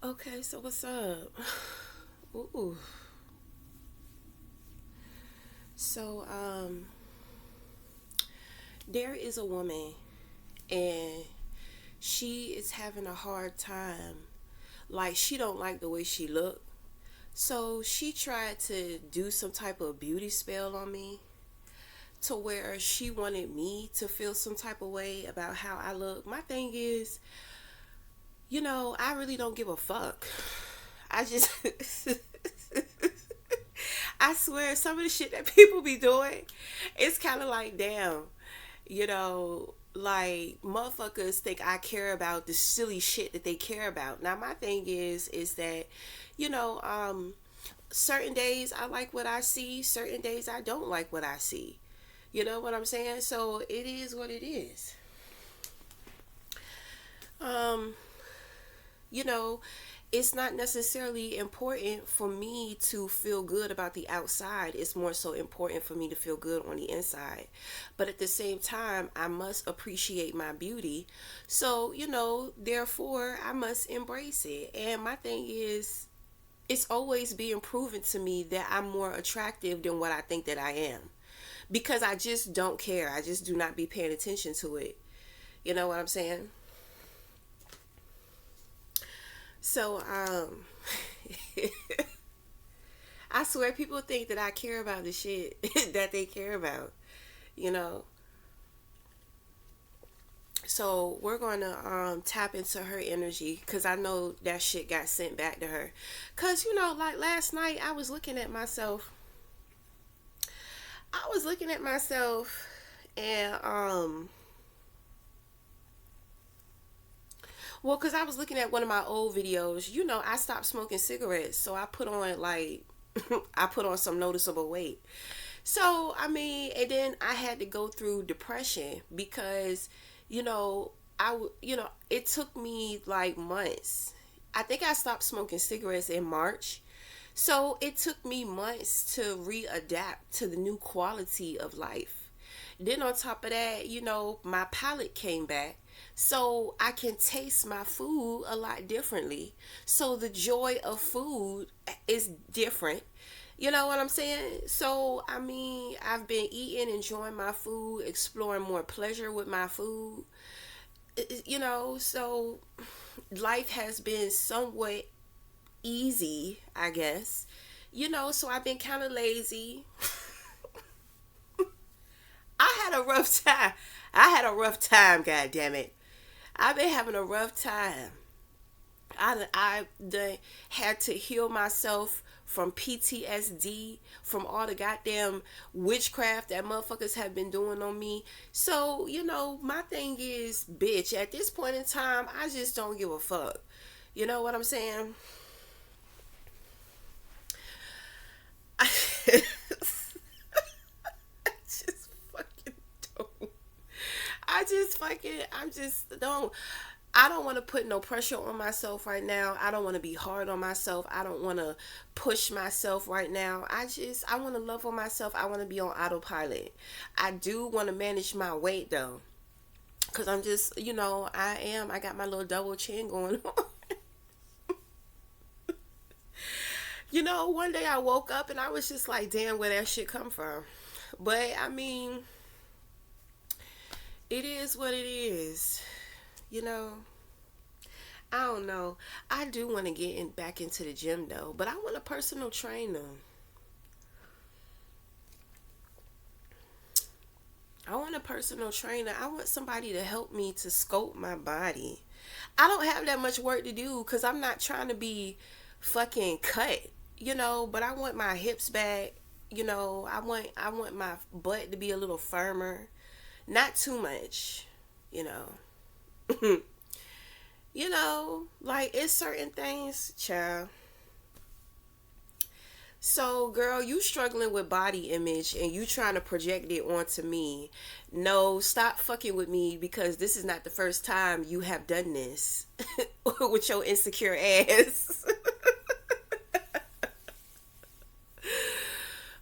Okay, so what's up? Ooh. So, there is a woman and she is having a hard time. Like she don't like the way she look. So she tried to do some type of beauty spell on me to where she wanted me to feel some type of way about how I look. My thing is, I really don't give a fuck. I just I swear, some of the shit that people be doing, it's kind of like, damn, like motherfuckers think I care about the silly shit that they care about. Now, my thing is that, you know, um, certain days I like what I see, certain days I don't like what I see. You know what I'm saying? So it is what it is. Um, you know, it's not necessarily important for me to feel good about the outside. It's more so important for me to feel good on the inside. But at the same time, I must appreciate my beauty. So, therefore, I must embrace it. And my thing is, it's always being proven to me that I'm more attractive than what I think that I am. Because I just don't care. I just do not be paying attention to it. You know what I'm saying? So, I swear people think that I care about the shit that they care about, you know. So we're going to tap into her energy cuz I know that shit got sent back to her. Cuz like last night I was looking at myself. I was looking at myself and well, cuz I was looking at one of my old videos. I stopped smoking cigarettes, so I put on like I put on some noticeable weight. So, I mean, and then I had to go through depression because, it took me like months. I think I stopped smoking cigarettes in March. So it took me months to readapt to the new quality of life. Then on top of that, my palate came back. So I can taste my food a lot differently. So the joy of food is different. You know what I'm saying? So, I mean, I've been eating, enjoying my food, exploring more pleasure with my food. So life has been somewhat easy, I guess. So I've been kind of lazy. I had a rough time. I had a rough time, god damn it. I've been having a rough time. I had to heal myself from PTSD, from all the goddamn witchcraft that motherfuckers have been doing on me. So, my thing is, bitch, at this point in time, I just don't give a fuck. You know what I'm saying? I just fucking don't. I'm just don't. I don't want to put no pressure on myself right now. I don't want to be hard on myself. I don't want to push myself right now. I want to love on myself. I want to be on autopilot. I do want to manage my weight though. Cause I'm just, I got my little double chin going on. One day I woke up and I was just like, damn, where that shit come from? But I mean, it is what it is. You know, I don't know. I do want to get back into the gym though, but I want a personal trainer. I want a personal trainer. I want somebody to help me to sculpt my body. I don't have that much work to do because I'm not trying to be fucking cut, but I want my hips back. I want my butt to be a little firmer. Not too much, you know. Like it's certain things, child. So, girl, you struggling with body image and you trying to project it onto me. No, stop fucking with me because this is not the first time you have done this with your insecure ass.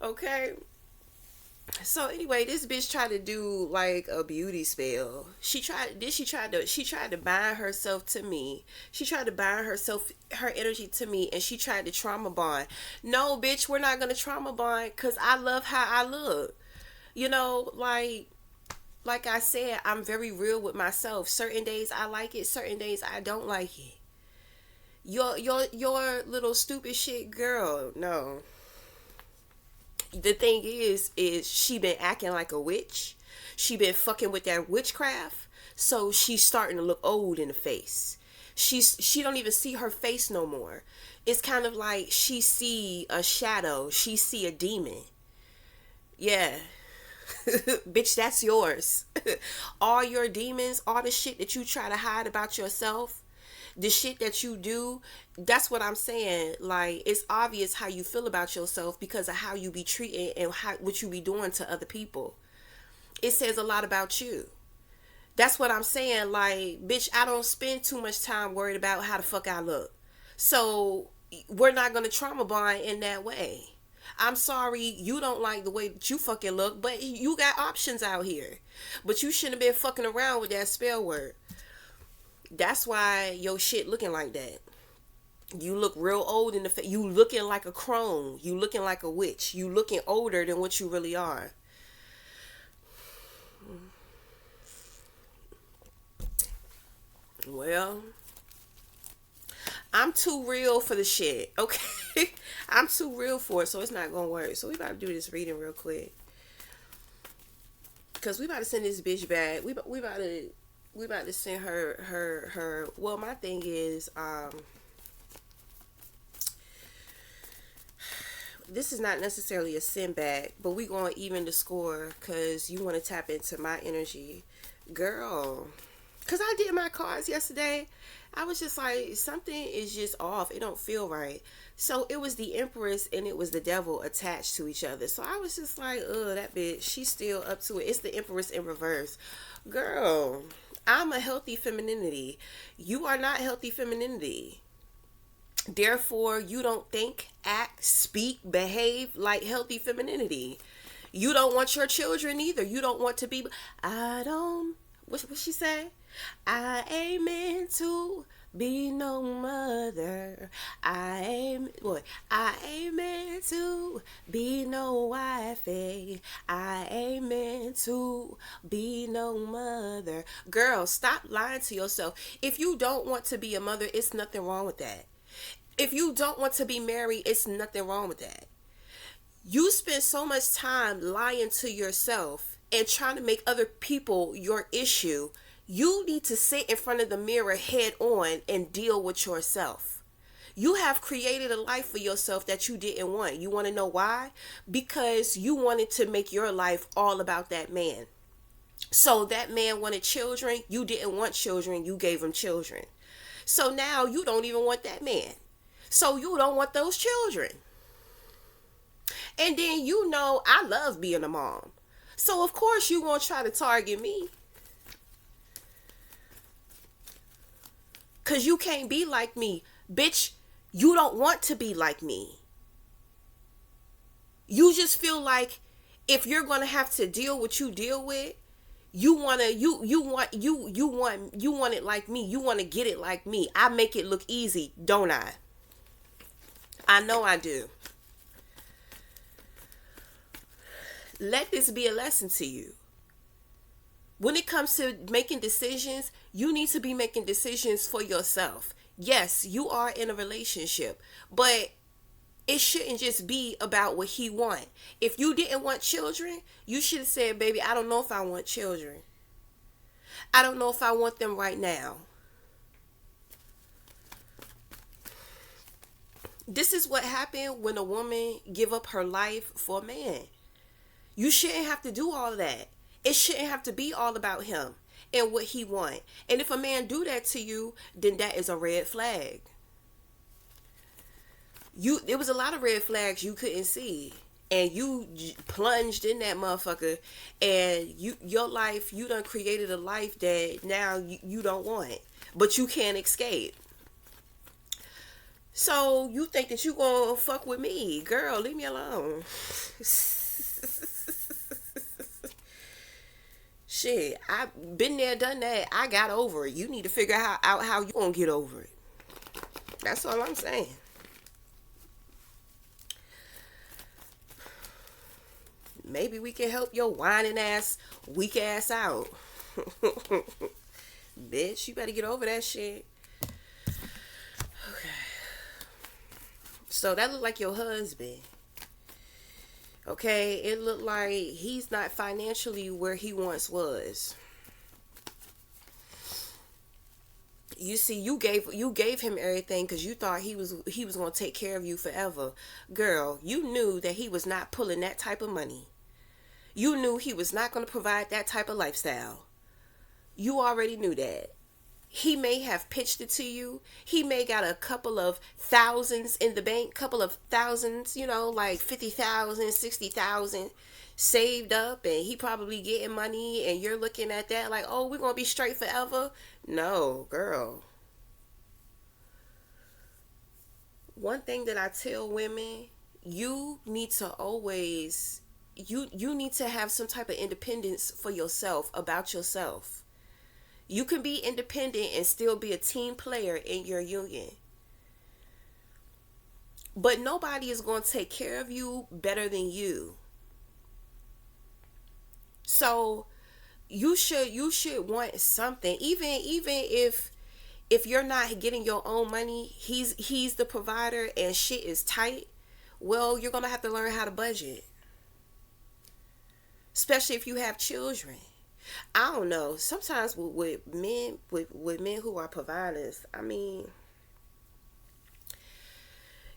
Okay? So anyway, this bitch tried to do like a beauty spell. She tried to bind herself to me. She tried to bind her energy to me, and she tried to trauma bond. No, bitch, we're not gonna trauma bond because I love how I look. You know, like I said, I'm very real with myself. Certain days I like it, certain days I don't like it. Your little stupid shit girl, no. The thing is she been acting like a witch. She been fucking with that witchcraft. So she's starting to look old in the face. She don't even see her face no more. It's kind of like she see a shadow. She see a demon. Yeah. Bitch, that's yours. All your demons, all the shit that you try to hide about yourself, the shit that you do, that's what I'm saying. Like, it's obvious how you feel about yourself because of how you be treating and what you be doing to other people. It says a lot about you. That's what I'm saying. Like, bitch, I don't spend too much time worried about how the fuck I look. So we're not gonna trauma bond in that way. I'm sorry you don't like the way that you fucking look, but you got options out here. But you shouldn't have been fucking around with that spell word. That's why your shit looking like that. You look real old in the face. You looking like a crone. You looking like a witch. You looking older than what you really are. Well, I'm too real for the shit. Okay, I'm too real for it, so it's not gonna work. So we about to do this reading real quick, cause we about to send this bitch back. We about to send her. Well, my thing is, this is not necessarily a send back, but we gonna even the score, cause you want to tap into my energy, girl. Cause I did my cards yesterday. I was just like, something is just off. It don't feel right. So it was the Empress and it was the Devil attached to each other. So I was just like, that bitch, she's still up to it. It's the Empress in reverse. Girl, I'm a healthy femininity. You are not healthy femininity. Therefore, you don't think, act, speak, behave like healthy femininity. You don't want your children either. You don't want to be. I don't. What she say? I ain't meant to be no mother. I ain't meant to be no wifey. I ain't meant to be no mother. Girl, stop lying to yourself. If you don't want to be a mother, it's nothing wrong with that. If you don't want to be married, it's nothing wrong with that. You spend so much time lying to yourself and trying to make other people your issue. You need to sit in front of the mirror head on and deal with yourself. You have created a life for yourself that you didn't want. You want to know why? Because you wanted to make your life all about that man. So that man wanted children. You didn't want children. You gave him children. So now you don't even want that man. So you don't want those children. And then I love being a mom. So of course you gonna try to target me. Cause you can't be like me. Bitch, you don't want to be like me. You just feel like if you're gonna have to deal with you deal with, you want it like me. You want to get it like me. I make it look easy, don't I? I know I do. Let this be a lesson to you. When it comes to making decisions, you need to be making decisions for yourself. Yes, you are in a relationship, but it shouldn't just be about what he want. If you didn't want children, you should have said, baby, I don't know if I want children. I don't know if I want them right now. This is what happened when a woman give up her life for a man. You shouldn't have to do all that. It shouldn't have to be all about him and what he want. And if a man do that to you, then that is a red flag. There was a lot of red flags you couldn't see, and you plunged in that motherfucker, and your life, you done created a life that now you don't want, but you can't escape. So you think that you gonna fuck with me, girl? Leave me alone. Shit, I've been there, done that. I got over it. You need to figure out how you gonna get over it. That's all I'm saying. Maybe we can help your whining ass, weak ass out. Bitch, you better get over that shit. Okay. So that looked like your husband. Okay, it looked like he's not financially where he once was. You see, you gave him everything because you thought he was gonna take care of you forever. Girl, you knew that he was not pulling that type of money. You knew he was not gonna provide that type of lifestyle. You already knew that. He may have pitched it to you. He may got a couple of thousands in the bank, couple of thousands, like 50,000, 60,000 saved up, and he probably getting money, and you're looking at that like, oh, we're going to be straight forever. No, girl. One thing that I tell women, you need to always you need to have some type of independence for yourself, about yourself. You can be independent and still be a team player in your union. But nobody is going to take care of you better than you. So you should want something, even if you're not getting your own money, he's the provider and shit is tight. Well, you're going to have to learn how to budget, especially if you have children. I don't know. Sometimes with men who are providers, I mean,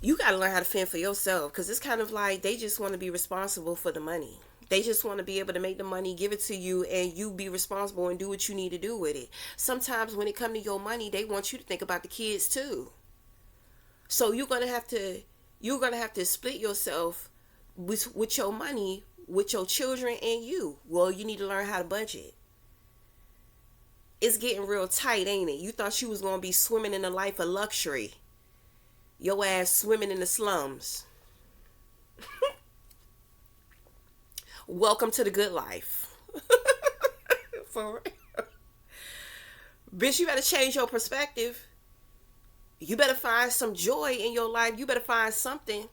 you got to learn how to fend for yourself, because it's kind of like they just want to be responsible for the money. They just want to be able to make the money, give it to you, and you be responsible and do what you need to do with it. Sometimes when it comes to your money, they want you to think about the kids too. So you're gonna have to split yourself with your money, with your children and you. Well, you need to learn how to budget. It's getting real tight, ain't it? You thought you was gonna be swimming in a life of luxury. Your ass swimming in the slums. Welcome to the good life. For real. Bitch, you better change your perspective. You better find some joy in your life. You better find something.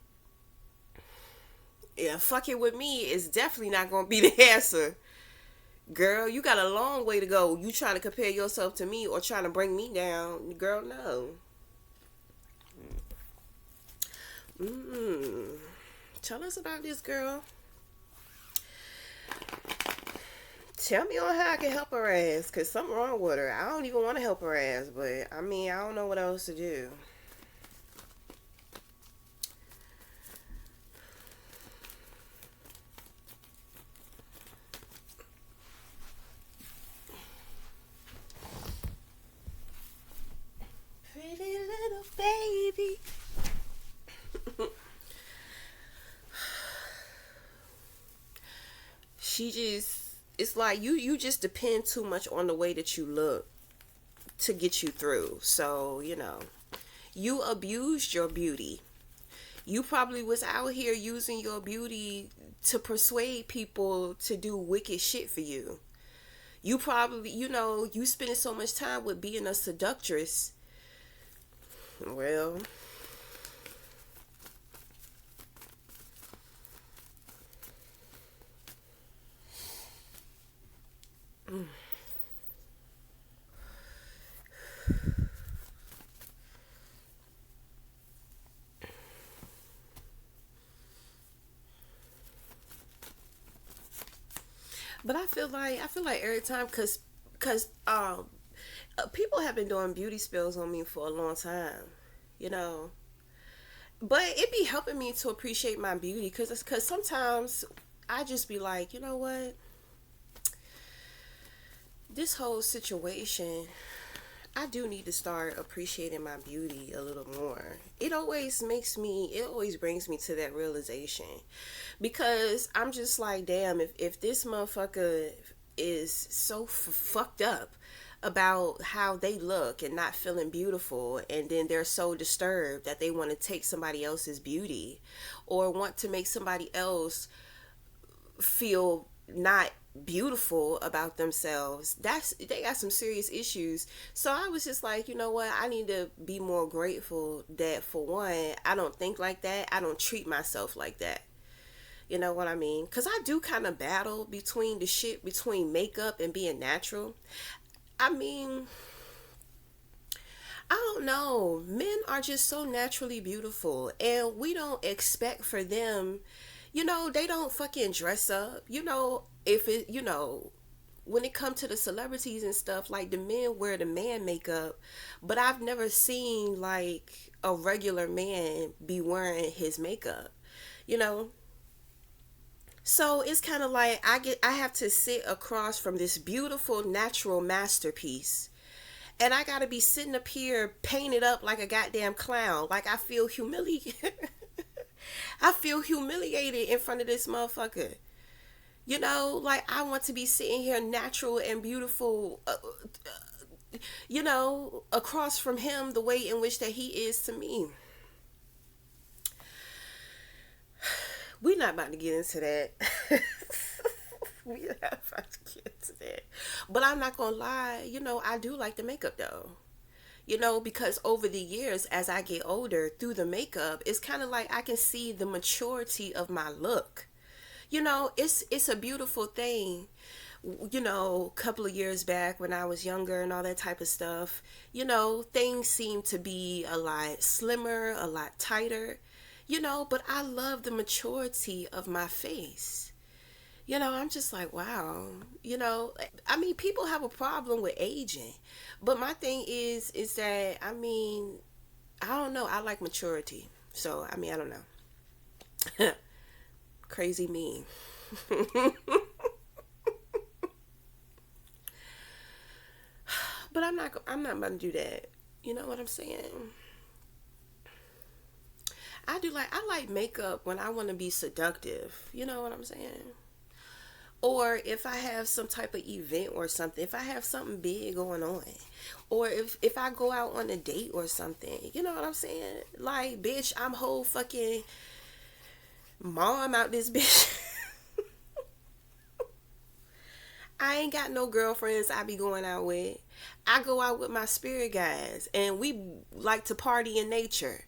Yeah, fucking with me is definitely not gonna be the answer. Girl, you got a long way to go. You trying to compare yourself to me or trying to bring me down. Girl, no. Mm. Tell us about this girl. Tell me on how I can help her ass, because something wrong with her. I don't even want to help her ass, but I mean, I don't know what else to do. Pretty little baby. It's like you just depend too much on the way that you look to get you through. So, you abused your beauty. You probably was out here using your beauty to persuade people to do wicked shit for you. You probably, you spending so much time with being a seductress. Well, but I feel like every time, cause people have been doing beauty spells on me for a long time, you know. But it be helping me to appreciate my beauty, cause sometimes I just be like, you know what, this whole situation, I do need to start appreciating my beauty a little more. It always brings me to that realization, because I'm just like, damn, if this motherfucker is so fucked up about how they look and not feeling beautiful, and then they're so disturbed that they want to take somebody else's beauty or want to make somebody else feel not beautiful about themselves, they got some serious issues. So I was just like, you know what, I need to be more grateful that, for one, I don't think like that, I don't treat myself like that. You know what I mean? Because I do kind of battle between the shit between makeup and being natural. I mean, I don't know. Men are just so naturally beautiful, and we don't expect for them, they don't fucking dress up. If it, when it comes to the celebrities and stuff, like the men wear the man makeup, but I've never seen like a regular man be wearing his makeup, you know? So it's kind of like I have to sit across from this beautiful natural masterpiece, and I gotta be sitting up here painted up like a goddamn clown. Like I feel humiliated. I feel humiliated in front of this motherfucker. Like I want to be sitting here natural and beautiful, across from him the way in which that he is to me. We're not about to get into that. We're not about to get into that. But I'm not gonna lie, I do like the makeup though. Because over the years, as I get older, through the makeup, it's kind of like I can see the maturity of my look. It's a beautiful thing. A couple of years back when I was younger and all that type of stuff, things seemed to be a lot slimmer, a lot tighter, but I love the maturity of my face. I'm just like, wow. I mean, people have a problem with aging, but my thing is that, I mean, I don't know. I like maturity. So, I mean, I don't know. Crazy me. But I'm not about to do that. You know what I'm saying? I like makeup when I want to be seductive. You know what I'm saying? Or if I have some type of event or something, if I have something big going on, or if I go out on a date or something, you know what I'm saying? Like, bitch, I'm whole fucking mom out this bitch. I ain't got no girlfriends I be going out with. I go out with my spirit guys, and we like to party in nature.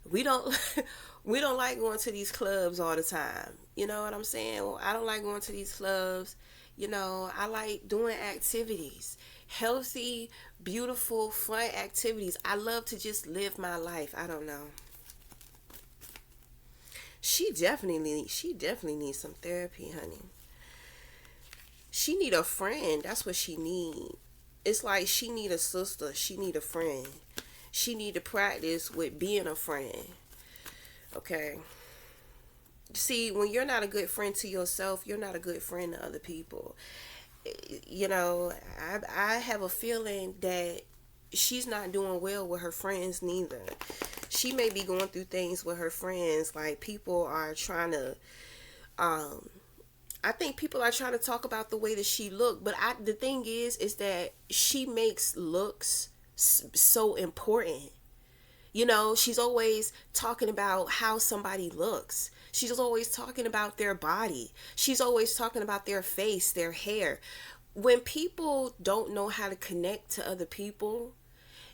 We don't we don't like going to these clubs all the time. You know what I'm saying? Well, I don't like going to these clubs. I like doing activities. Healthy, beautiful, fun activities. I love to just live my life. I don't know. She definitely needs some therapy, honey. She need a friend. That's what she need. It's like she need a sister. She need a friend. She need to practice with being a friend. Okay. See, when you're not a good friend to yourself, you're not a good friend to other people. I have a feeling that she's not doing well with her friends neither. She may be going through things with her friends, like people are trying to um I think people are trying to talk about the way that she looked, but the thing is that she makes looks so important. She's always talking about how somebody looks. She's always talking about their body. She's always talking about their face, their hair. When people don't know how to connect to other people,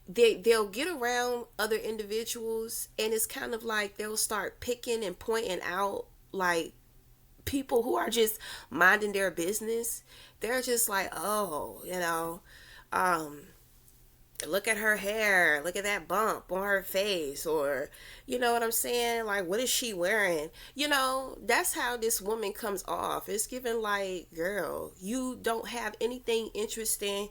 they'll get around other individuals, and it's kind of like they'll start picking and pointing out like people who are just minding their business. They're just like, oh, um look at her hair, look at that bump on her face, or you know what I'm saying, like what is she wearing. That's how this woman comes off. It's given like, girl, you don't have anything interesting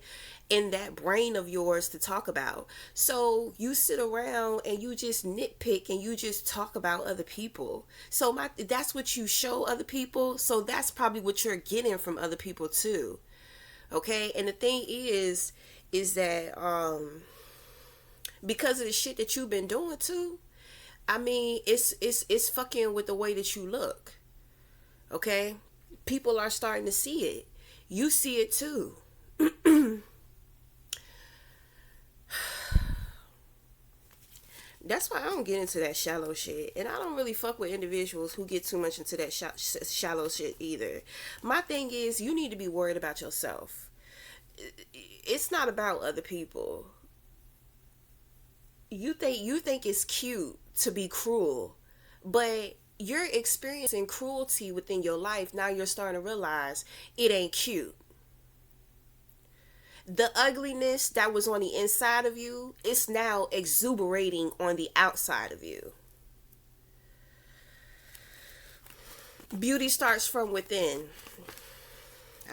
in that brain of yours to talk about, so you sit around and you just nitpick and you just talk about other people. So that's what you show other people, so that's probably what you're getting from other people too. Okay. And the thing is that because of the shit that you've been doing too, I mean, it's fucking with the way that you look. Okay? People are starting to see it. You see it too. That's why I don't get into that shallow shit. And I don't really fuck with individuals who get too much into that shallow shit either. My thing is, you need to be worried about yourself. It's not about other people. You think it's cute to be cruel, but you're experiencing cruelty within your life. Now you're starting to realize it ain't cute. The ugliness that was on the inside of you is now exuberating on the outside of you. Beauty starts from within.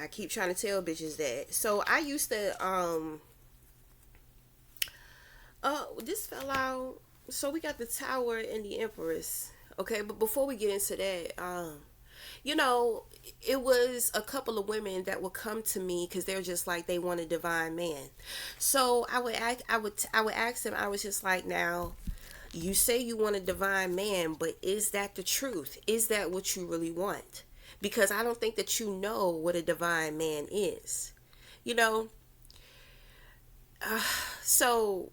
I keep trying to tell bitches that. So I used to this fell out. So we got the Tower and the Empress. Okay, but before we get into that, you know, it was a couple of women that would come to me because they're just like they want a divine man. So I would ask them. I was just like, now, you say you want a divine man, but is that the truth? Is that what you really want? Because I don't think that you know what a divine man is. You know, so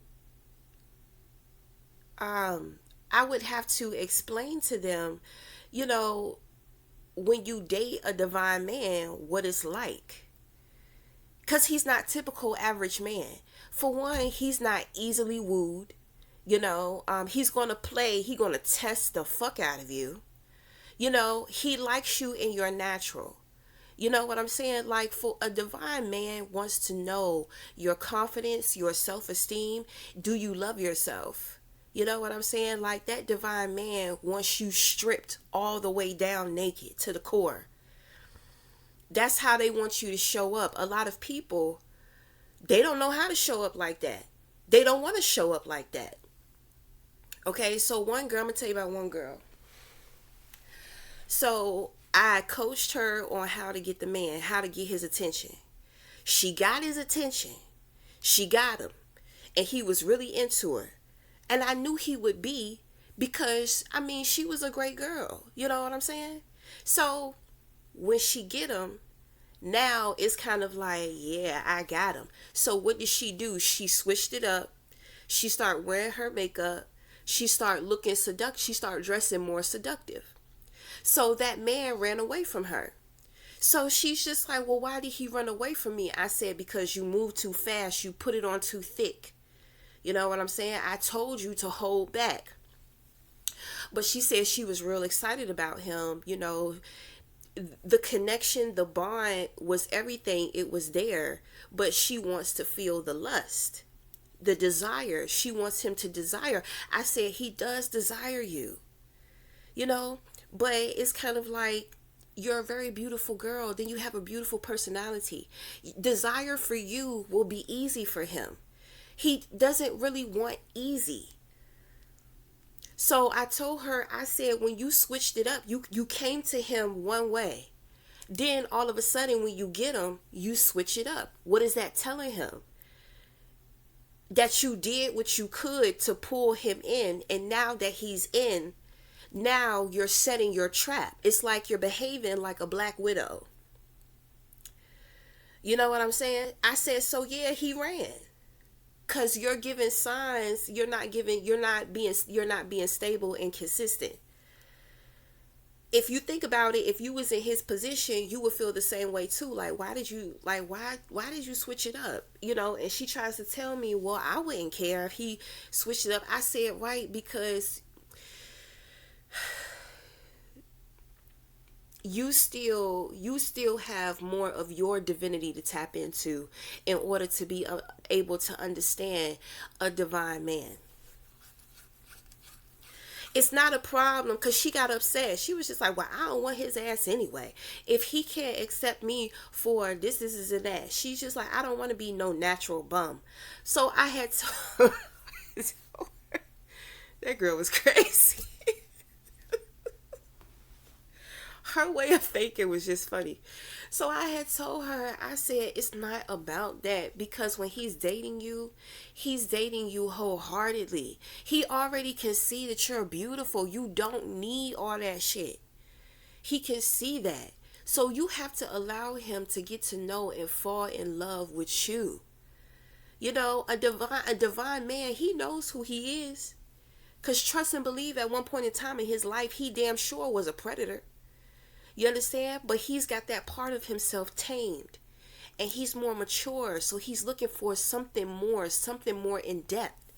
I would have to explain to them, you know, when you date a divine man, what it's like. Because he's not typical average man. For one, he's not easily wooed. You know, he's going to going to test the fuck out of you. You know, he likes you in your natural. You know what I'm saying? Like, for a divine man wants to know your confidence, your self-esteem. Do you love yourself? You know what I'm saying? Like, that divine man wants you stripped all the way down naked to the core. That's how they want you to show up. A lot of people, they don't know how to show up like that. They don't want to show up like that. Okay, so one girl, I'm going to tell you about one girl. So I coached her on how to get the man, how to get his attention. She got his attention. She got him. And he was really into her. And I knew he would be because, I mean, she was a great girl. You know what I'm saying? So when she get him, now it's kind of like, yeah, I got him. So what did she do? She switched it up. She started wearing her makeup. She started looking seductive. She started dressing more seductive. So that man ran away from her. So she's just like, well, why did he run away from me? I said, because you moved too fast. You put it on too thick. You know what I'm saying? I told you to hold back. But she said she was real excited about him. You know, the connection, the bond was everything. It was there. But she wants to feel the lust, the desire. She wants him to desire. I said, he does desire you. You know, but it's kind of like, you're a very beautiful girl. Then you have a beautiful personality. Desire for you will be easy for him. He doesn't really want easy. So I told her, I said, when you switched it up, you came to him one way. Then all of a sudden, when you get him, you switch it up. What is that telling him? That you did what you could to pull him in. And now that he's in, now you're setting your trap. It's like you're behaving like a black widow. You know what I'm saying? I said, so yeah, he ran. Cause you're giving signs, you're not being stable and consistent. If you think about it, if you was in his position, you would feel the same way too. Like, why did you switch it up? You know, and she tries to tell me, well, I wouldn't care if he switched it up. I said, right, because you still have more of your divinity to tap into in order to be able to understand a divine man. It's not a problem, because she got upset. She was just like, well, I don't want his ass anyway. If he can't accept me for this, and that. She's just like, I don't want to be no natural bum. So I had to that girl was crazy. Her way of thinking was just funny. So I had told her, I said, it's not about that, because when he's dating you wholeheartedly. He already can see that you're beautiful. You don't need all that shit. He can see that. So you have to allow him to get to know and fall in love with you. You know, a divine man, he knows who he is. Because trust and believe, at one point in time in his life, he damn sure was a predator. You understand? But he's got that part of himself tamed. And he's more mature. So he's looking for something more in depth.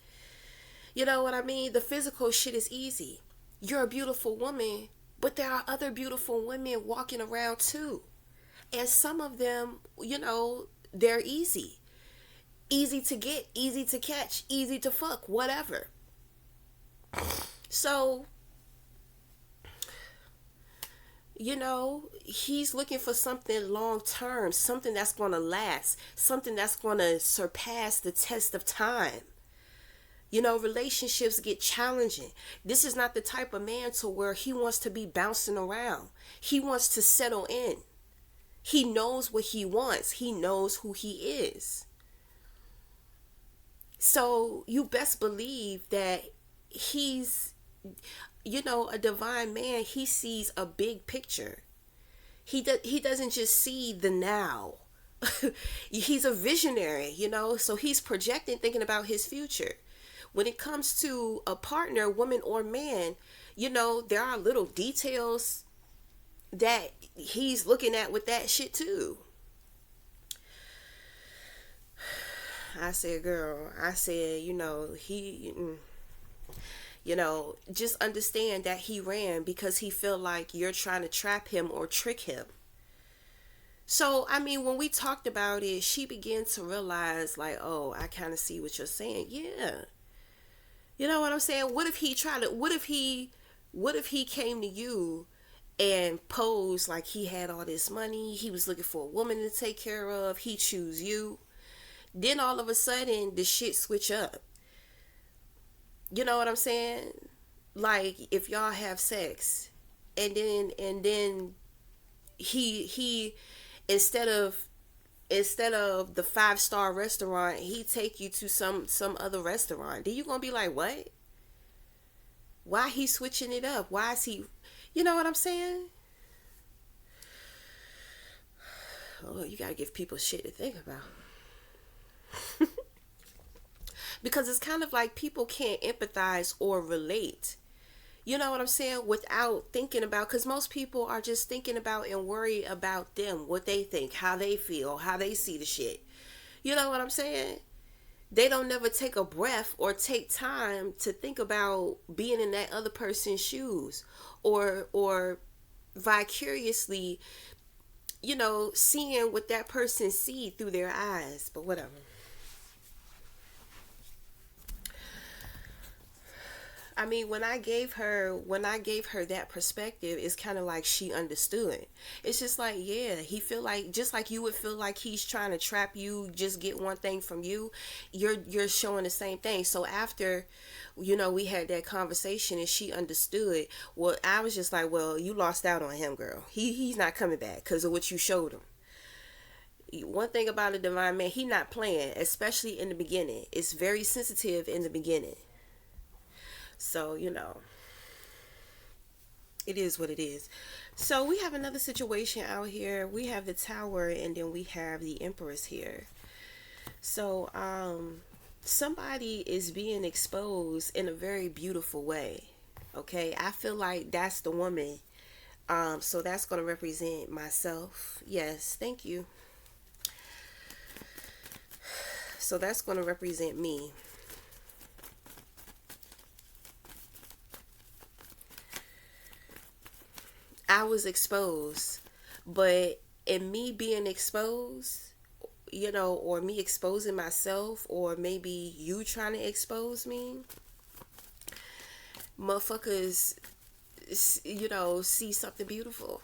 You know what I mean? The physical shit is easy. You're a beautiful woman, but there are other beautiful women walking around too. And some of them, they're easy. Easy to get, easy to catch, easy to fuck, whatever. So, he's looking for something long term, something that's going to last, something that's going to surpass the test of time. Relationships get challenging. This is not the type of man to where he wants to be bouncing around. He wants to settle in. He knows what he wants. He knows who he is. So you best believe that he's, a divine man. He sees a big picture. He doesn't just see the now. He's a visionary, so he's projecting, thinking about his future. When it comes to a partner, woman or man, there are little details that he's looking at with that shit too. I said, girl, just understand that he ran because he feel like you're trying to trap him or trick him. So, when we talked about it, she began to realize, like, oh, I kind of see what you're saying. Yeah. You know what I'm saying? What if he came to you and posed like he had all this money, he was looking for a woman to take care of, he choose you. Then all of a sudden the shit switch up. You know what I'm saying? Like if y'all have sex and then he instead of the 5-star restaurant, he take you to some other restaurant. Then you gonna be like, what? Why he switching it up? Why is he, you know what I'm saying? Oh, you gotta give people shit to think about. Because it's kind of like people can't empathize or relate. You know what I'm saying? Without thinking about, because most people are just thinking about and worry about them, what they think, how they feel, how they see the shit. You know what I'm saying? They don't never take a breath or take time to think about being in that other person's shoes or vicariously, seeing what that person see through their eyes. But whatever. When I gave her that perspective, it's kind of like she understood. It's just like, yeah, he feel like, just like you would feel like he's trying to trap you, just get one thing from you, you're showing the same thing. So after, we had that conversation and she understood, well, I was just like, well, you lost out on him, girl. He's not coming back because of what you showed him. One thing about a divine man, he not playing, especially in the beginning. It's very sensitive in the beginning. So, it is what it is. So we have another situation out here. We have the Tower and then we have the Empress here. So, somebody is being exposed in a very beautiful way. Okay, I feel like that's the woman. So that's going to represent myself. Yes, thank you. So that's going to represent me. I was exposed, but in me being exposed, or me exposing myself, or maybe you trying to expose me, motherfuckers, see something beautiful.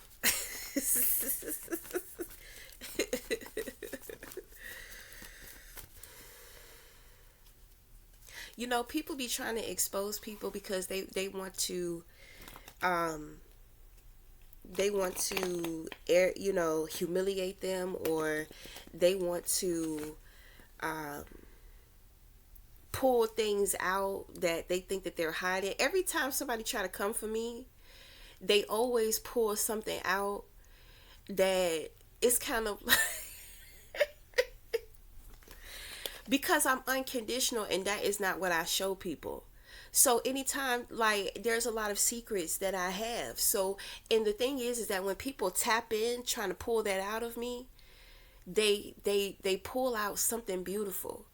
People be trying to expose people because they want to, humiliate them, or they want to pull things out that they think that they're hiding. Every time somebody try to come for me, they always pull something out that it's kind of like because I'm unconditional, and that is not what I show people. So anytime, like, there's a lot of secrets that I have. So, and the thing is that when people tap in trying to pull that out of me, they pull out something beautiful.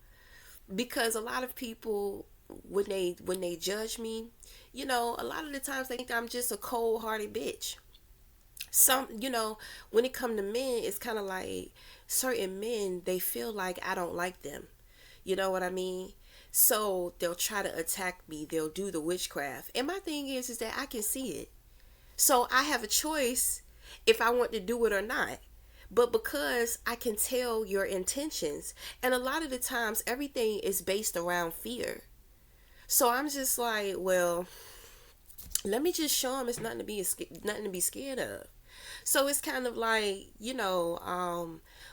Because a lot of people, when they judge me, a lot of the times they think I'm just a cold-hearted bitch. When it come to men, it's kind of like certain men, they feel like I don't like them. You know what I mean? So they'll try to attack me. They'll do the witchcraft. And my thing is that I can see it. So I have a choice if I want to do it or not. But because I can tell your intentions, and a lot of the times everything is based around fear. So I'm just like, well, let me just show them it's nothing to be scared of. So it's kind of like,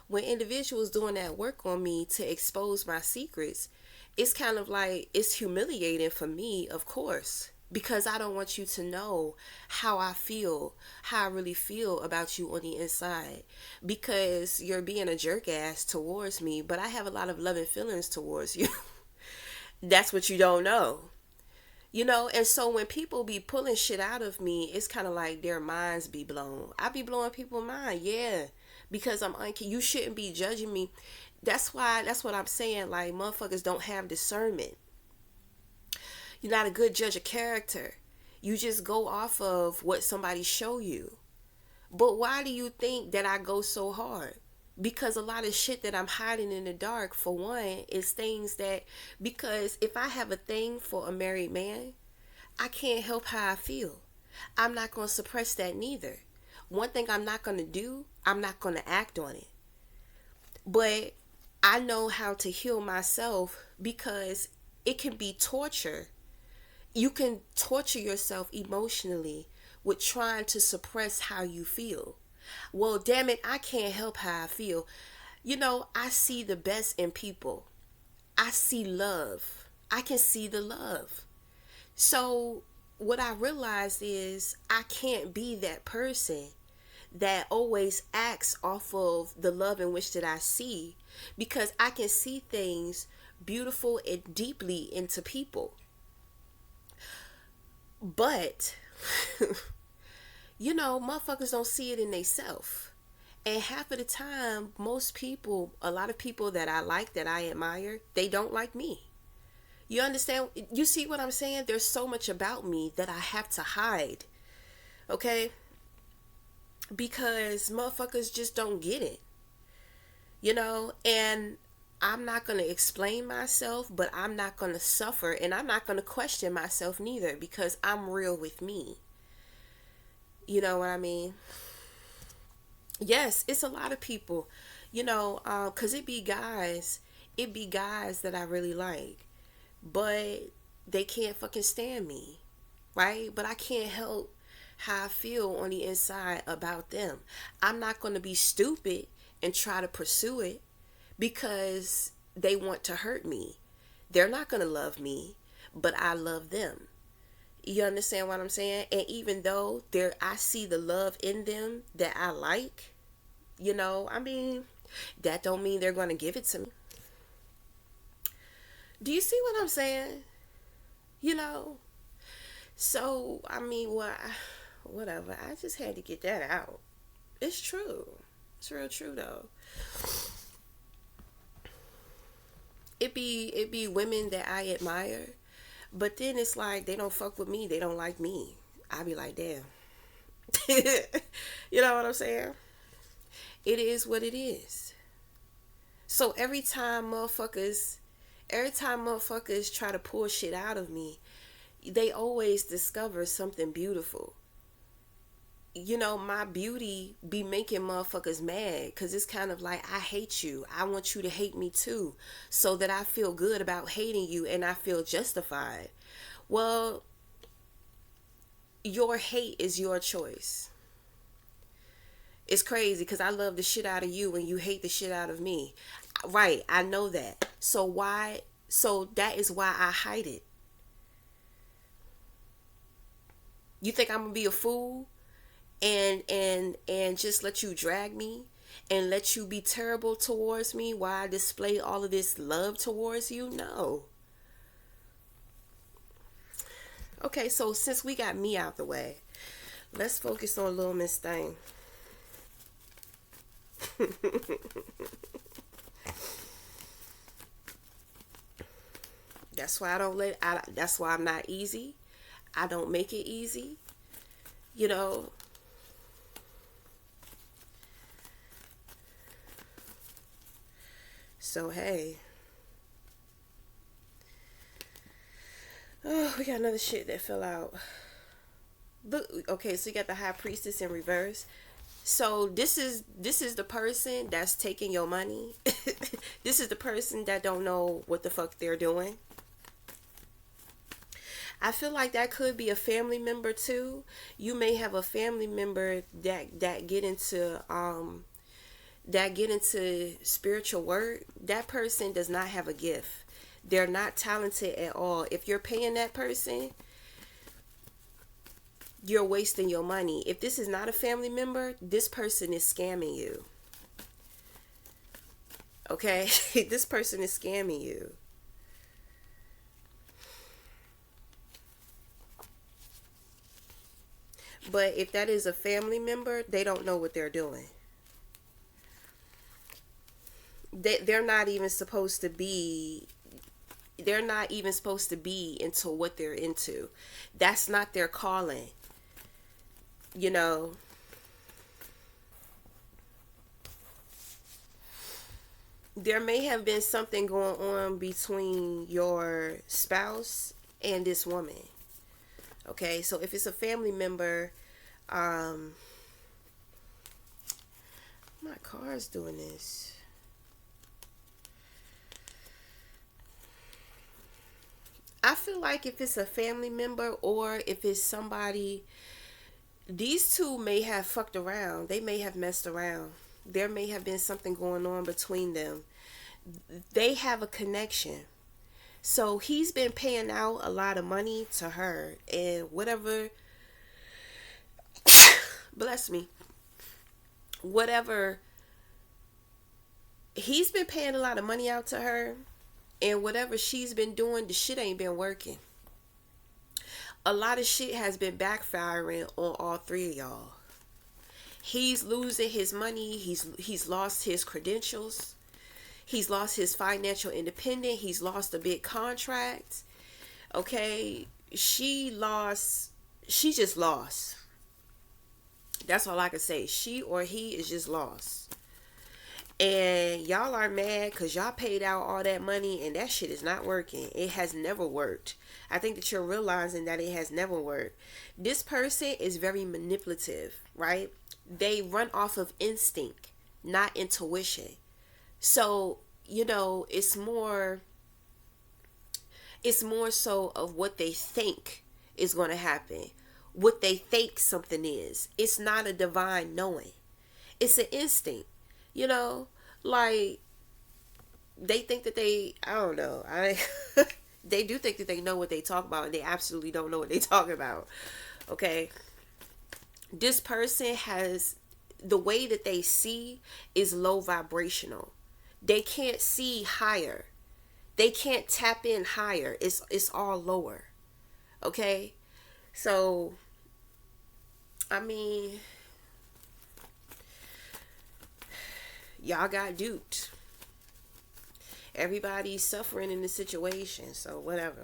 when individuals doing that work on me to expose my secrets, it's kind of like it's humiliating for me, of course, because I don't want you to know how I really feel about you on the inside, because you're being a jerk ass towards me, but I have a lot of loving feelings towards you. That's what you don't know. And so when people be pulling shit out of me, it's kind of like their minds be blown. I be blowing people's mind, yeah, because you shouldn't be judging me. That's what I'm saying. Like, motherfuckers don't have discernment. You're not a good judge of character. You just go off of what somebody show you. But why do you think that I go so hard? Because a lot of shit that I'm hiding in the dark, for one, is things that, because if I have a thing for a married man, I can't help how I feel. I'm not going to suppress that neither. One thing I'm not going to do, I'm not going to act on it. But I know how to heal myself, because it can be torture. You can torture yourself emotionally with trying to suppress how you feel. Well, damn it, I can't help how I feel. I see the best in people. I see love. I can see the love. So what I realized is I can't be that person that always acts off of the love in which that I see, because I can see things beautiful and deeply into people. But motherfuckers don't see it in theyself. And half of the time, a lot of people that I like, that I admire, they don't like me. You understand? You see what I'm saying? There's so much about me that I have to hide. Okay? Because motherfuckers just don't get it. And I'm not going to explain myself, but I'm not going to suffer, and I'm not going to question myself neither, because I'm real with me. You know what I mean? Yes, it's a lot of people, because it be guys that I really like, but they can't fucking stand me, right? But I can't help how I feel on the inside about them. I'm not going to be stupid and try to pursue it because they want to hurt me. They're not going to love me, but I love them. You understand what I'm saying? And even though I see the love in them that I like, that don't mean they're going to give it to me. Do you see what I'm saying? You know? So, whatever. I just had to get that out. It's true. It's real true, though. It be women that I admire, but then it's like they don't fuck with me. They don't like me. I be like, damn. You know what I'm saying? It is what it is. So every time motherfuckers try to pull shit out of me, they always discover something beautiful. My beauty be making motherfuckers mad, because it's kind of like, I hate you. I want you to hate me too, so that I feel good about hating you and I feel justified. Well, your hate is your choice. It's crazy because I love the shit out of you and you hate the shit out of me. Right, I know that. So that is why I hide it. You think I'm gonna be a fool and just let you drag me and let you be terrible towards me while I display all of this love towards you? No. Okay, so since we got me out the way, let's focus on Little Miss Thing. That's why I don't let. That's why I'm not easy. I don't make it easy. You know. So hey. Oh, we got another shit that fell out. Look, okay, so you got the High Priestess in reverse. So this is the person that's taking your money. This is the person that don't know what the fuck they're doing. I feel like that could be a family member too. You may have a family member that get into spiritual work. That person does not have a gift. They're not talented at all. If you're paying that person, you're wasting your money. If this is not a family member, this person is scamming you. Okay? This person is scamming you. But if that is a family member, they don't know what they're doing. They're not even supposed to be they're not even supposed to be into what they're into. That's not their calling. You know, there may have been something going on between your spouse and this woman. Okay, so if it's a family member, um, my car's doing this. I feel like if it's a family member or if it's somebody, these two may have fucked around. They may have messed around. There may have been something going on between them. They have a connection. So he's been paying out a lot of money to her, and whatever, bless me, whatever, he's been paying a lot of money out to her, and whatever she's been doing, the shit ain't been working. A lot of shit has been backfiring on all three of y'all. He's losing his money. He's lost his credentials. He's lost his financial independence. He's lost a big contract. Okay, she just lost. That's all I can say. She or he is just lost. And y'all are mad because y'all paid out all that money and that shit is not working. It has never worked. I think that you're realizing that it has never worked. This person is very manipulative, right? They run off of instinct, not intuition. So, it's more so of what they think is going to happen. What they think something is. It's not a divine knowing. It's an instinct. You know, like they think that I don't know. They do think that they know what they talk about and they absolutely don't know what they talk about. Okay? This person has the way that they see is low vibrational. They can't see higher. They can't tap in higher. It's all lower. Okay? So I mean, y'all got duped. Everybody's suffering in the situation, so whatever.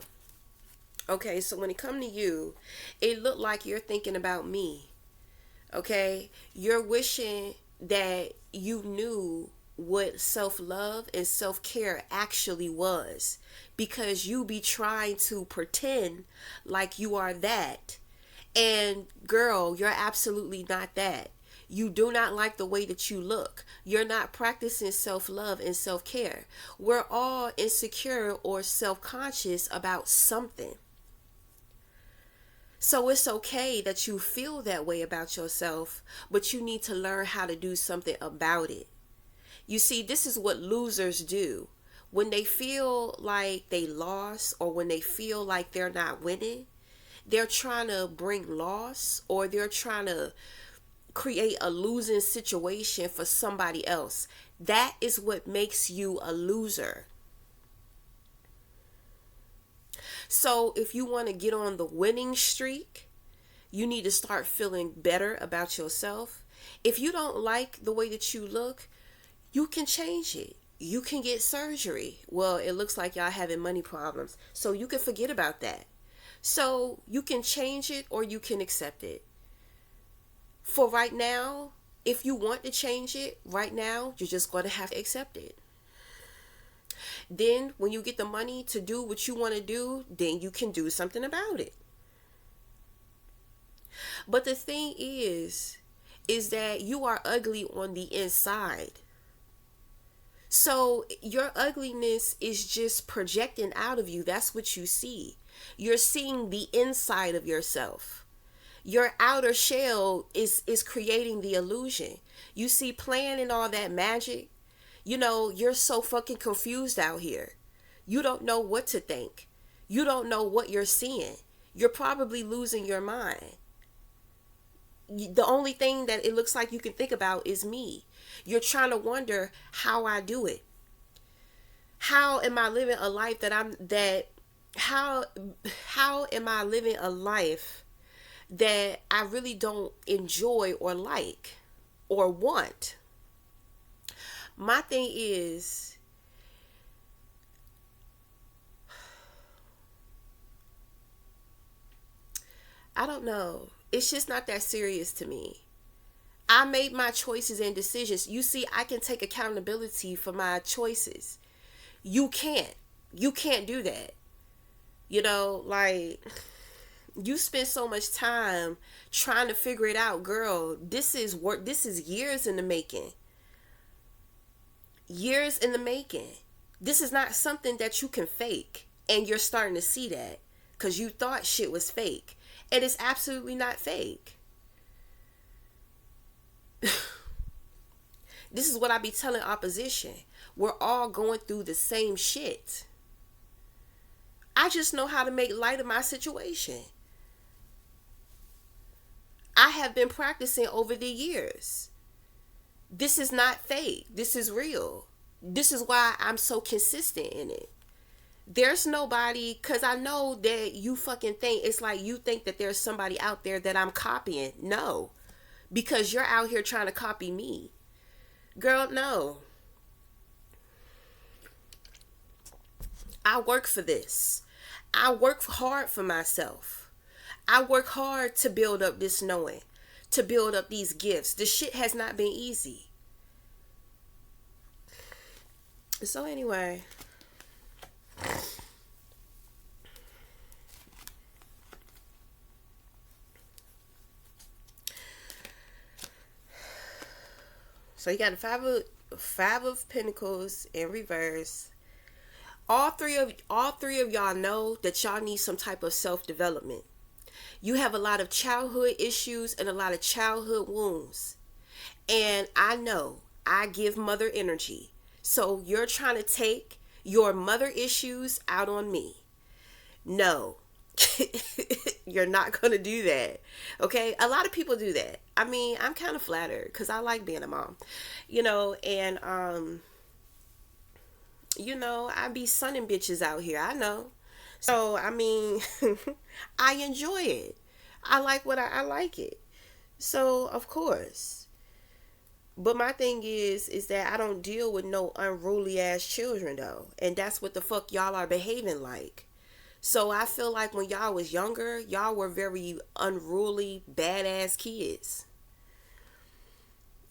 Okay, so when it come to you, it looked like you're thinking about me. Okay? You're wishing that you knew what self-love and self-care actually was, because you be trying to pretend like you are that. And girl, you're absolutely not that. You do not like the way that you look. You're not practicing self-love and self-care. We're all insecure or self-conscious about something. So it's okay that you feel that way about yourself, but you need to learn how to do something about it. You see, this is what losers do. When they feel like they lost or when they feel like they're not winning, they're trying to bring loss or they're trying to create a losing situation for somebody else. That is what makes you a loser. So if you want to get on the winning streak, you need to start feeling better about yourself. If you don't like the way that you look, you can change it. You can get surgery. Well, it looks like y'all having money problems, so you can forget about that. So you can change it or you can accept it. For right now, if you want to change it right now, you're just going to have to accept it. Then when you get the money to do what you want to do, then you can do something about it. But the thing is that you are ugly on the inside. So your ugliness is just projecting out of you. That's what you see. You're seeing the inside of yourself. Your outer shell is creating the illusion. You see, playing and all that magic, you're so fucking confused out here. You don't know what to think. You don't know what you're seeing. You're probably losing your mind. The only thing that it looks like you can think about is me. You're trying to wonder how I do it. How am I living a life how am I living a life that I really don't enjoy or like or want? My thing is, I don't know. It's just not that serious to me. I made my choices and decisions. You see, I can take accountability for my choices. You can't. You can't do that. Like, you spend so much time trying to figure it out, girl. This is work. This is years in the making. Years in the making. This is not something that you can fake. And you're starting to see that because you thought shit was fake. And it's absolutely not fake. This is what I be telling opposition. We're all going through the same shit. I just know how to make light of my situation. I have been practicing over the years. This is not fake. This is real. This is why I'm so consistent in it. There's nobody, because I know that you fucking think, it's like you think that there's somebody out there that I'm copying. No. Because you're out here trying to copy me. Girl, no. I work for this. I work hard for myself. I work hard to build up this knowing, to build up these gifts. This shit has not been easy. So anyway, so you got the five of Pentacles in reverse. All three of y'all know that y'all need some type of self-development. You have a lot of childhood issues and a lot of childhood wounds. And I know I give mother energy. So you're trying to take your mother issues out on me. No. You're not going to do that. Okay? A lot of people do that. I mean, I'm kind of flattered because I like being a mom. And I be sunning bitches out here. I know. So, I mean, I enjoy it. I like I like it. So, of course. But my thing is that I don't deal with no unruly ass children though. And that's what the fuck y'all are behaving like. So I feel like when y'all was younger, y'all were very unruly, badass kids.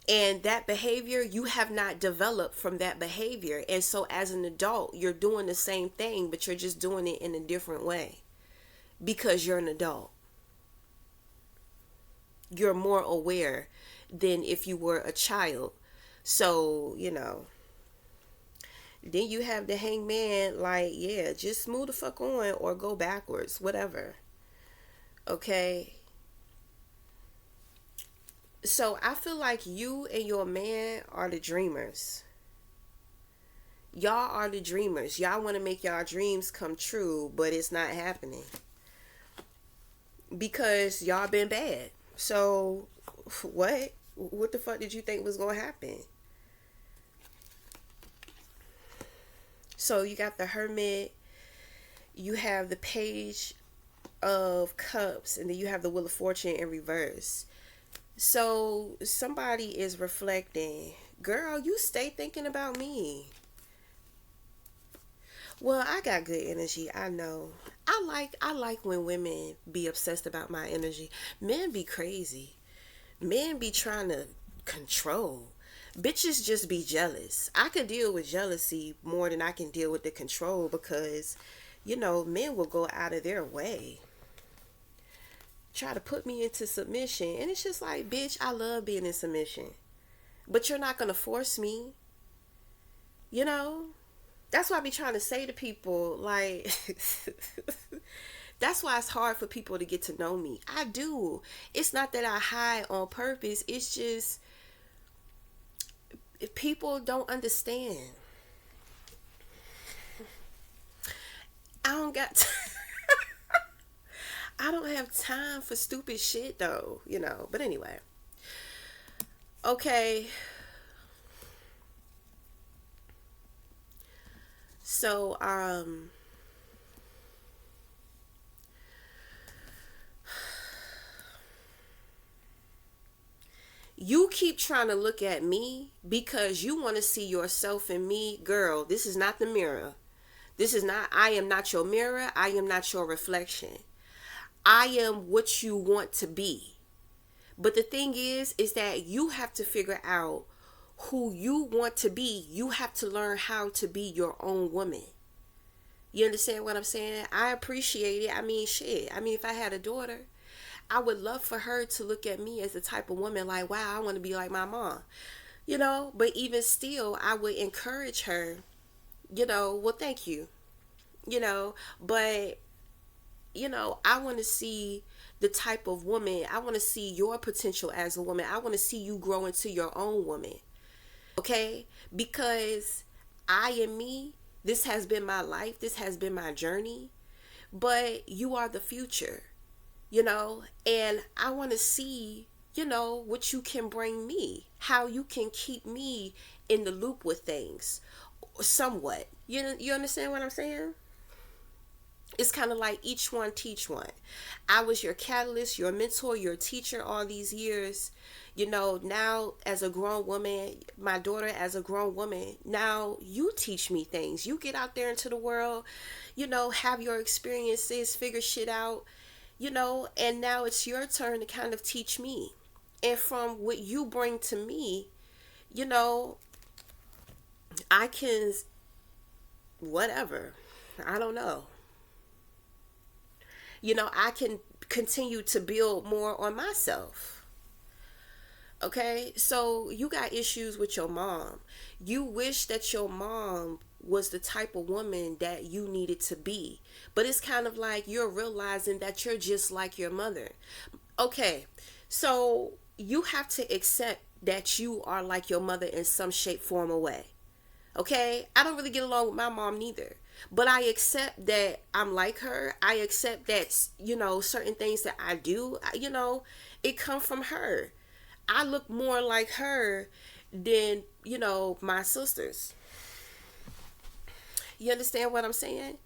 And that behavior, you have not developed from that behavior. And so as an adult, you're doing the same thing, but you're just doing it in a different way. Because you're an adult. You're more aware than if you were a child. So, then you have the hangman like, yeah, just move the fuck on or go backwards, whatever. Okay? So I feel like you and your man are the dreamers. Y'all are the dreamers. Y'all want to make y'all dreams come true, but it's not happening. Because y'all been bad. So, what? What the fuck did you think was going to happen? So, you got the Hermit. You have the Page of Cups, and then you have the Wheel of Fortune in reverse. So somebody is reflecting, girl, you stay thinking about me. Well, I got good energy. I know. I like when women be obsessed about my energy. Men be crazy. Men be trying to control. Bitches just be jealous. I can deal with jealousy more than I can deal with the control because, men will go out of their way, try to put me into submission. And it's just like, bitch, I love being in submission. But you're not going to force me. You know? That's why I be trying to say to people, like, that's why it's hard for people to get to know me. I do. It's not that I hide on purpose. It's just people don't understand. I don't got I don't have time for stupid shit though. But anyway. Okay. So you keep trying to look at me because you want to see yourself in me. Girl, this is not the mirror. I am not your mirror. I am not your reflection. I am what you want to be. But the thing is that you have to figure out who you want to be. You have to learn how to be your own woman. You understand what I'm saying? I appreciate it. I mean, shit. I mean, if I had a daughter, I would love for her to look at me as the type of woman like, wow, I want to be like my mom. But even still, I would encourage her, well, thank you. But, I want to see the type of woman. I want to see your potential as a woman. I want to see you grow into your own woman. Okay? Because I am me. This has been my life. This has been my journey. But you are the future. And I want to see, what you can bring me, how you can keep me in the loop with things somewhat. You understand what I'm saying? It's kind of like each one teach one. I was your catalyst, your mentor, your teacher all these years. Now as a grown woman, my daughter as a grown woman, now you teach me things. You get out there into the world, have your experiences, figure shit out, and now it's your turn to kind of teach me. And from what you bring to me, I can, whatever, I don't know. I can continue to build more on myself. Okay, so you got issues with your mom. You wish that your mom was the type of woman that you needed to be. But it's kind of like you're realizing that you're just like your mother. Okay, so you have to accept that you are like your mother in some shape, form, or way. Okay, I don't really get along with my mom neither. But I accept that I'm like her. I accept that, certain things that I do, it come from her. I look more like her than, my sisters. You understand what I'm saying?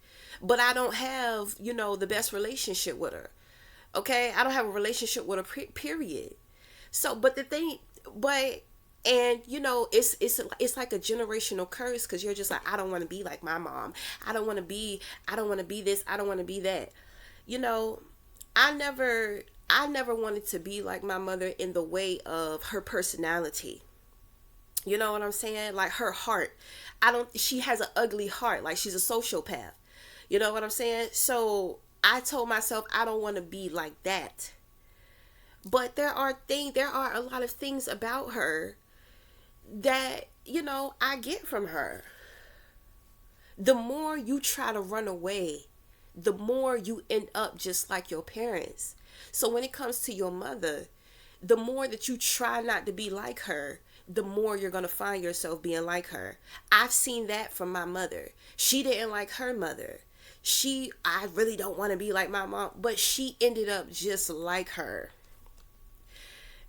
But I don't have, the best relationship with her. Okay? I don't have a relationship with her, period. So, but the thing, but, and it's like a generational curse because you're just like, I don't want to be like my mom. I don't want to be this. I don't want to be that. I never wanted to be like my mother in the way of her personality. You know what I'm saying? Like her heart. She has an ugly heart. Like she's a sociopath. You know what I'm saying? So I told myself I don't want to be like that. But there are a lot of things about her that, I get from her. The more you try to run away, the more you end up just like your parents. So when it comes to your mother, the more that you try not to be like her, the more you're going to find yourself being like her. I've seen that from my mother. She didn't like her mother. I really don't want to be like my mom, but she ended up just like her.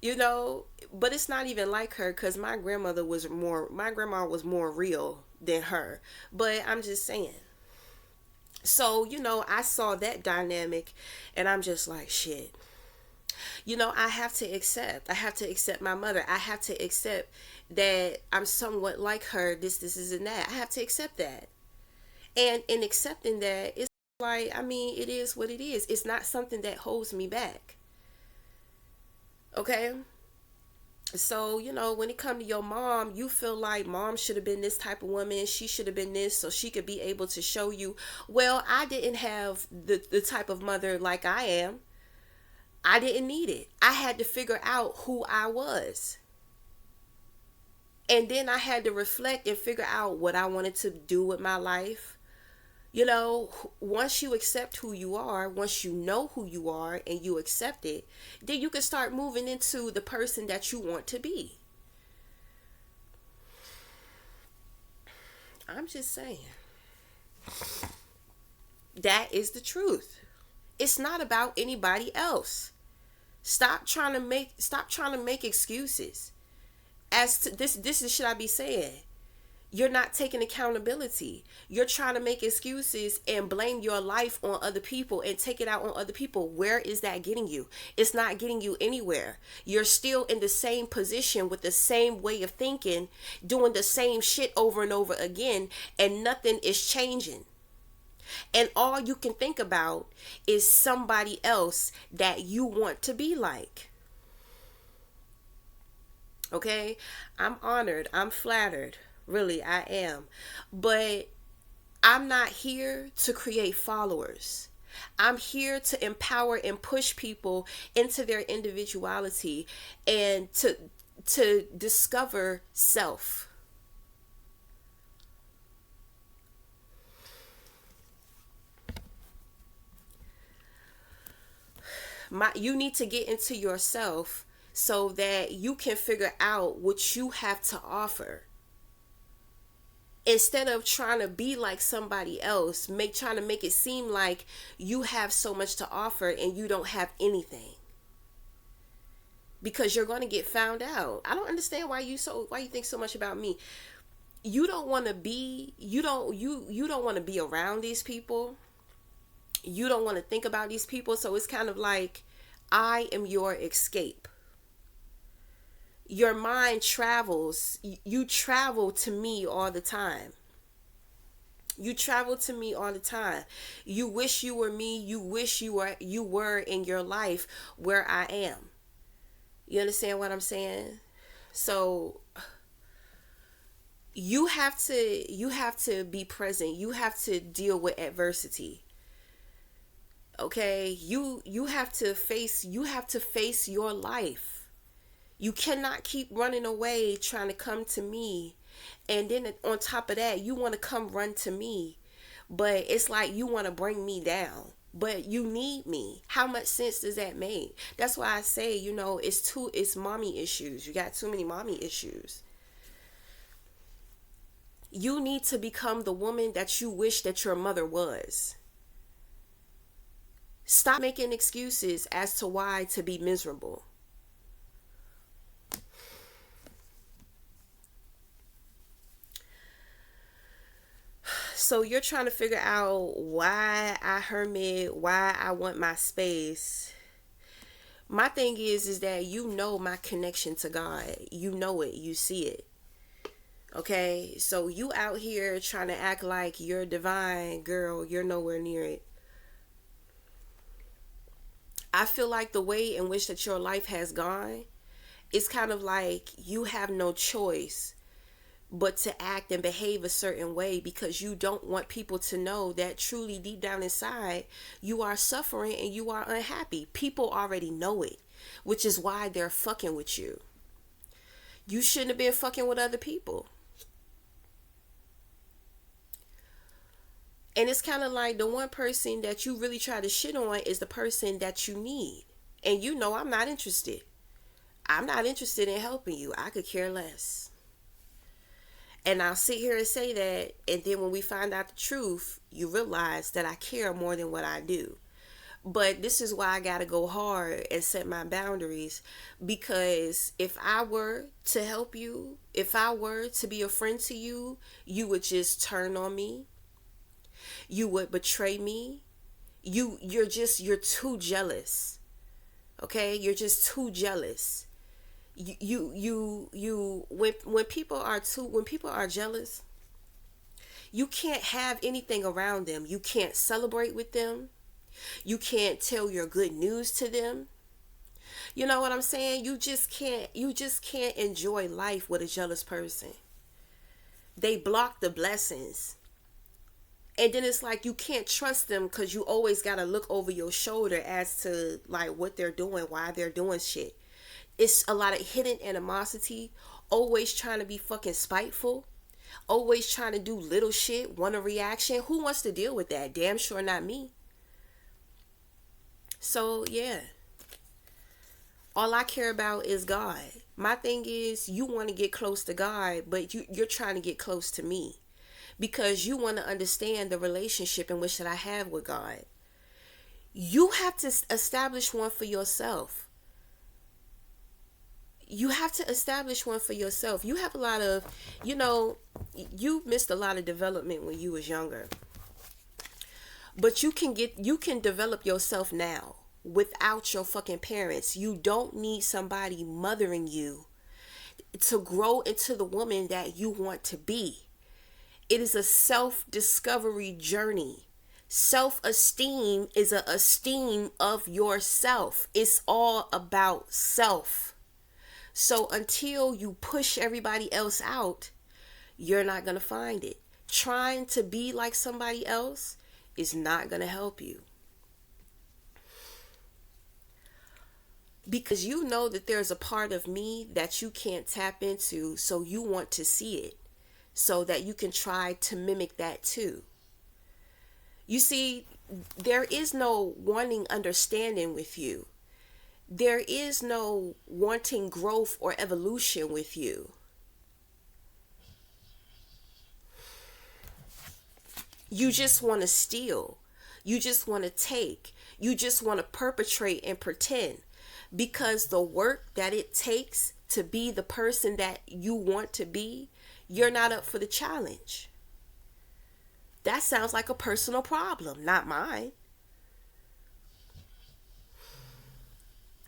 But it's not even like her because my grandma was more real than her. But I'm just saying. So, I saw that dynamic and I'm just like, shit. I have to accept. I have to accept my mother. I have to accept that I'm somewhat like her, this is and that. I have to accept that. And in accepting that, it's like, I mean, it is what it is. It's not something that holds me back. Okay? So, when it come to your mom, you feel like mom should have been this type of woman. She should have been this so she could be able to show you. Well, I didn't have the type of mother like I am. I didn't need it. I had to figure out who I was. And then I had to reflect and figure out what I wanted to do with my life. Once you accept who you are, once you know who you are and you accept it, then you can start moving into the person that you want to be. I'm just saying. That is the truth. It's not about anybody else. Stop trying to make excuses. As to this is should I be saying. You're not taking accountability. You're trying to make excuses and blame your life on other people and take it out on other people. Where is that getting you? It's not getting you anywhere. You're still in the same position with the same way of thinking, doing the same shit over and over again, and nothing is changing. And all you can think about is somebody else that you want to be like. Okay? I'm honored. I'm flattered. Really, I am. But I'm not here to create followers. I'm here to empower and push people into their individuality and to discover self. You need to get into yourself so that you can figure out what you have to offer instead of trying to be like somebody else, trying to make it seem like you have so much to offer and you don't have anything, because you're going to get found out. I don't understand why you think so much about me. You don't want to be you don't want to be around these people. You don't want to think about these people, so it's kind of like I am your escape. Your mind travels. You travel to me all the time. You travel to me all the time. You wish you were me. You wish you were in your life where I am. You understand what I'm saying? So you have to be present. You have to deal with adversity. Okay? You have to face your life. You cannot keep running away trying to come to me. And then on top of that, you want to come run to me. But it's like you want to bring me down. But you need me. How much sense does that make? That's why I say, it's mommy issues. You got too many mommy issues. You need to become the woman that you wish that your mother was. Stop making excuses as to why to be miserable. So you're trying to figure out why I hermit, why I want my space. My thing is that my connection to God. You know it, you see it. Okay? So you out here trying to act like you're divine, girl, you're nowhere near it. I feel like the way in which that your life has gone, it's kind of like you have no choice but to act and behave a certain way because you don't want people to know that truly deep down inside you are suffering and you are unhappy. People already know it, which is why they're fucking with you. You shouldn't have been fucking with other people. And it's kind of like the one person that you really try to shit on is the person that you need. And I'm not interested. I'm not interested in helping you. I could care less. And I'll sit here and say that, and then when we find out the truth, you realize that I care more than what I do. But this is why I gotta go hard and set my boundaries, because if I were to help you, if I were to be a friend to you, you would just turn on me. You would betray me. You're too jealous. Okay? You're just too jealous. When people are jealous, you can't have anything around them. You can't celebrate with them. You can't tell your good news to them. You know what I'm saying? You just can't enjoy life with a jealous person. They block the blessings. And then it's like you can't trust them because you always got to look over your shoulder as to like what they're doing, why they're doing shit. It's a lot of hidden animosity, always trying to be fucking spiteful, always trying to do little shit, want a reaction. Who wants to deal with that? Damn sure not me. So yeah, all I care about is God. My thing is, you want to get close to God, but you're trying to get close to me because you want to understand the relationship in which that I have with God. You have to establish one for yourself. You have to establish one for yourself. You have a lot of, you missed a lot of development when you was younger. But you can develop yourself now without your fucking parents. You don't need somebody mothering you to grow into the woman that you want to be. It is a self-discovery journey. Self-esteem is a esteem of yourself. It's all about self. So until you push everybody else out, you're not going to find it. Trying to be like somebody else is not going to help you. Because you know that there's a part of me that you can't tap into, so you want to see it so that you can try to mimic that too. You see, there is no wanting understanding with you. There is no wanting growth or evolution with you. You just want to steal. You just want to take. You just want to perpetrate and pretend. Because the work that it takes to be the person that you want to be, you're not up for the challenge. That sounds like a personal problem, not mine.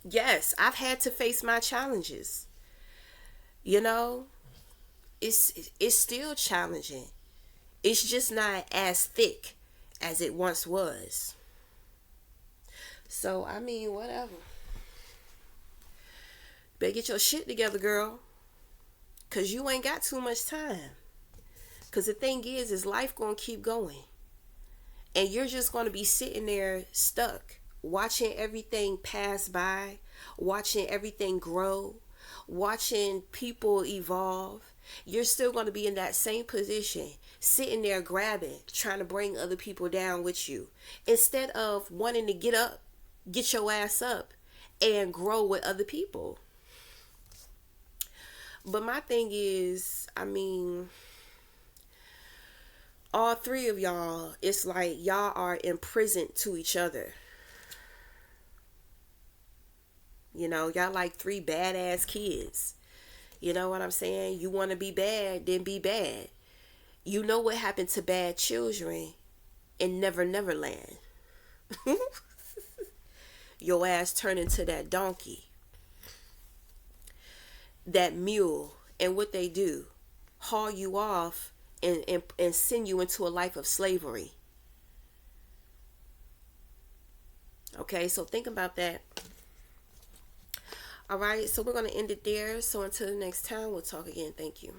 Yes, I've had to face my challenges. You know, it's still challenging. It's just not as thick as it once was. So, I mean, whatever. Better get your shit together, girl. Because you ain't got too much time. Because the thing is life going to keep going. And you're just going to be sitting there stuck, watching everything pass by, watching everything grow, watching people evolve. You're still going to be in that same position, sitting there grabbing, trying to bring other people down with you. Instead of wanting to get up, get your ass up, and grow with other people. But my thing is, I mean, all three of y'all, it's like y'all are imprisoned to each other. You know, y'all like three badass kids. You know what I'm saying? You want to be bad, then be bad. You know what happened to bad children in Never Never Land. Your ass turn into that donkey, that mule, and what they do, haul you off and send you into a life of slavery. Okay, so think about that. All right, so we're going to end it there. So until the next time, we'll talk again. Thank you.